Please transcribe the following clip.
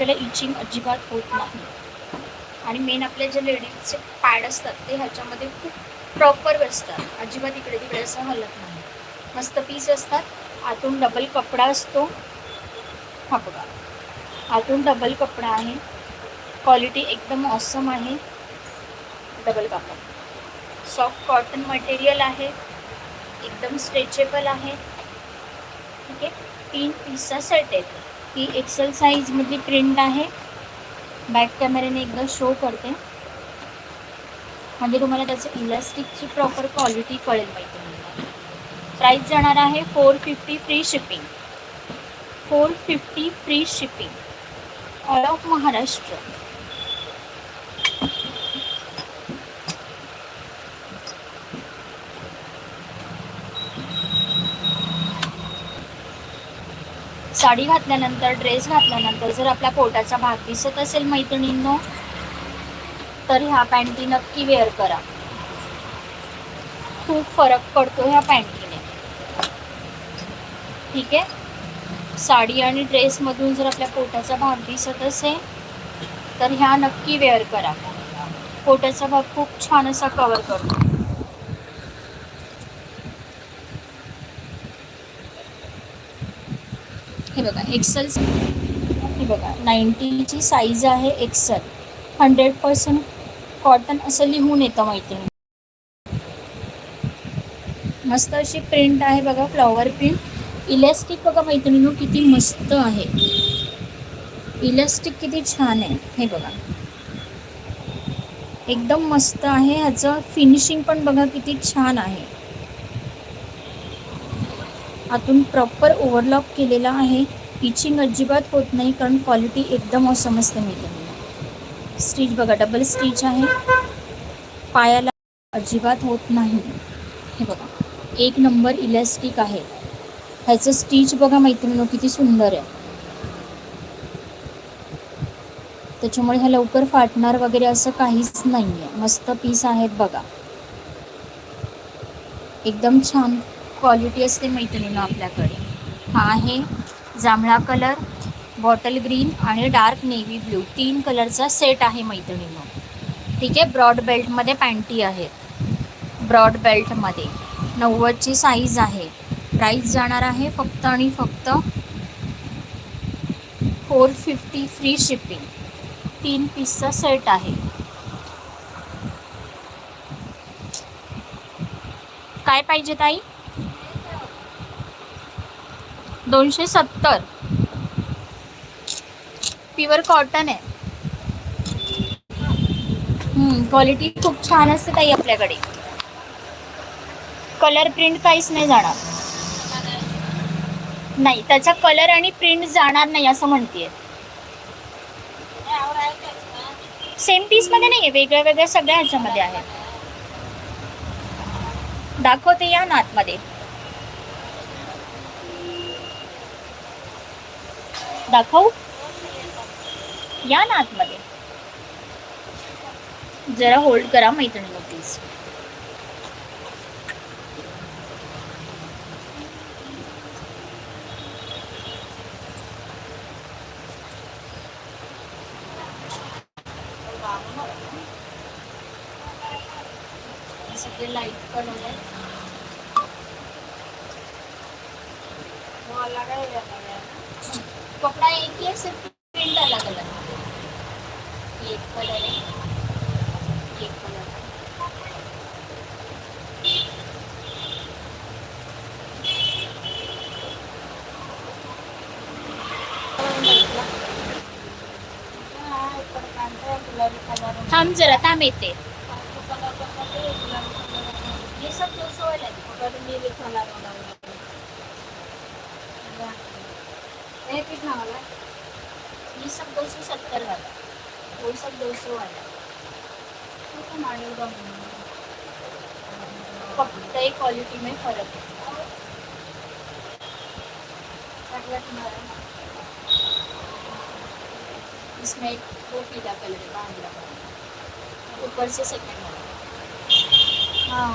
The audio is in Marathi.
आपल्याला इचिंग अजिबात होत नाही. आणि मेन आपले जे लेडीजचे पॅड असतात ते ह्याच्यामध्ये खूप प्रॉपर बसतात, अजिबात इकडे तिकडे असं हलत नाही. मस्त पीस असतात. आतून डबल कपडा असतो. हा बघा, आतून डबल कपडा आहे. क्वालिटी एकदम ऑसम आहे. डबल कापड, सॉफ्ट कॉटन मटेरियल आहे, एकदम स्ट्रेचेबल आहे. ठीक आहे. 3 पीसचा सेट आहे. ही एक्सेल साईजमधली प्रिंट आहे. बॅक कॅमेऱ्याने एकदा शो करते म्हणजे तुम्हाला त्याचं इलास्टिकची प्रॉपर क्वालिटी कळेल माहिती. प्राईस जाणार आहे 450 free shipping. 450 free shipping all of Maharashtra. Sari घातल्यानंतर, ड्रेस घातल्यानंतर जर आपल्या पोटाचा भाग दिसत असेल मैत्रिणींनो, तर ह्या पॅन्टी नक्की वेअर करा. खूप फरक पडतो ह्या पॅन्टीने. ठीक आहे. साडी आणि ड्रेसमधून जर आपल्या पोटाचा भाग दिसत असेल तर ह्या नक्की वेअर करा. पोटाचा भाग खूप छान असा कव्हर करतो. हे बघा एक्सेल, हे बघा 90ची साईज आहे एक्सेल. 100% कॉटन असं लिहून येतं मैत्रिणी. मस्त अशी प्रिंट आहे बघा, फ्लॉवर प्रिंट. इलास्टिक बघा मैत्रिणींनो किती मस्त आहे. इलास्टिक किती छान आहे हे बघा, एकदम मस्त आहे. ह्याचं फिनिशिंग पण बघा किती छान आहे. आतून प्रॉपर ओव्हरलॉक केलेला आहे. इचिंग अजिबात होत नाही कारण क्वालिटी एकदम ऑसम असते मैत्रिणी. स्टिच बघा डबल स्टिच आहे. पायाला अजिबात होत नाही. हे बघा एक नंबर इलास्टिक आहे. ह्याचं स्टिच बघा मैत्रिणींनो किती सुंदर आहे. त्याच्यामुळे ह्या लवकर फाटणार वगैरे असं काहीच नाही आहे. मस्त पीस आहेत बघा, एकदम छान क्वालिटी असते मैत्रिणींनो आपल्याकडे. हा आहे जांभळा कलर, बॉटल ग्रीन आणि डार्क नेव्ही ब्ल्यू 3 कलरचा सेट आहे मैत्रिणींनो. ठीक आहे. ब्रॉड बेल्टमध्ये पॅन्टी आहेत. ब्रॉड बेल्टमध्ये 90ची साईज आहे. प्राईस जाणार आहे फक्त आणि फक्त 450 फ्री शिपिंग. 3 पीसचा सेट आहे. काय पाहिजे ताई? 270. प्युअर कॉटन आहे. क्वालिटी खूप छान असते ताई आपल्याकडे. कलर प्रिंट काहीच नाही जाणार. नाही, त्याचा कलर आणि प्रिंट जाणार नाही असं म्हणतेय. सेम पीस मध्ये नाहीये, वेगळ्या वेगळ्या सगळ्या ह्याच्यामध्ये आहे. दाखवते या ना आतमध्ये. दाखवू या ना आतमध्ये. जरा होल्ड करा मैत्रिणींनो प्लीज. सगळे लाईट कलर आहे. कपड़ा एक ही है, सिर्फ प्रिंट अलग अलग है. एक कलर है, एक कलर है. थांब जरा, थांब येते. ये सब 200 वाला है. कितना वाला? ये सब 270 वाला, वो सब 200 वाला. कपड़े क्वालिटी में फर्क है. इसमें वो पीला कलर है, बांगला ऊपर से सेकंड वाला. हाँ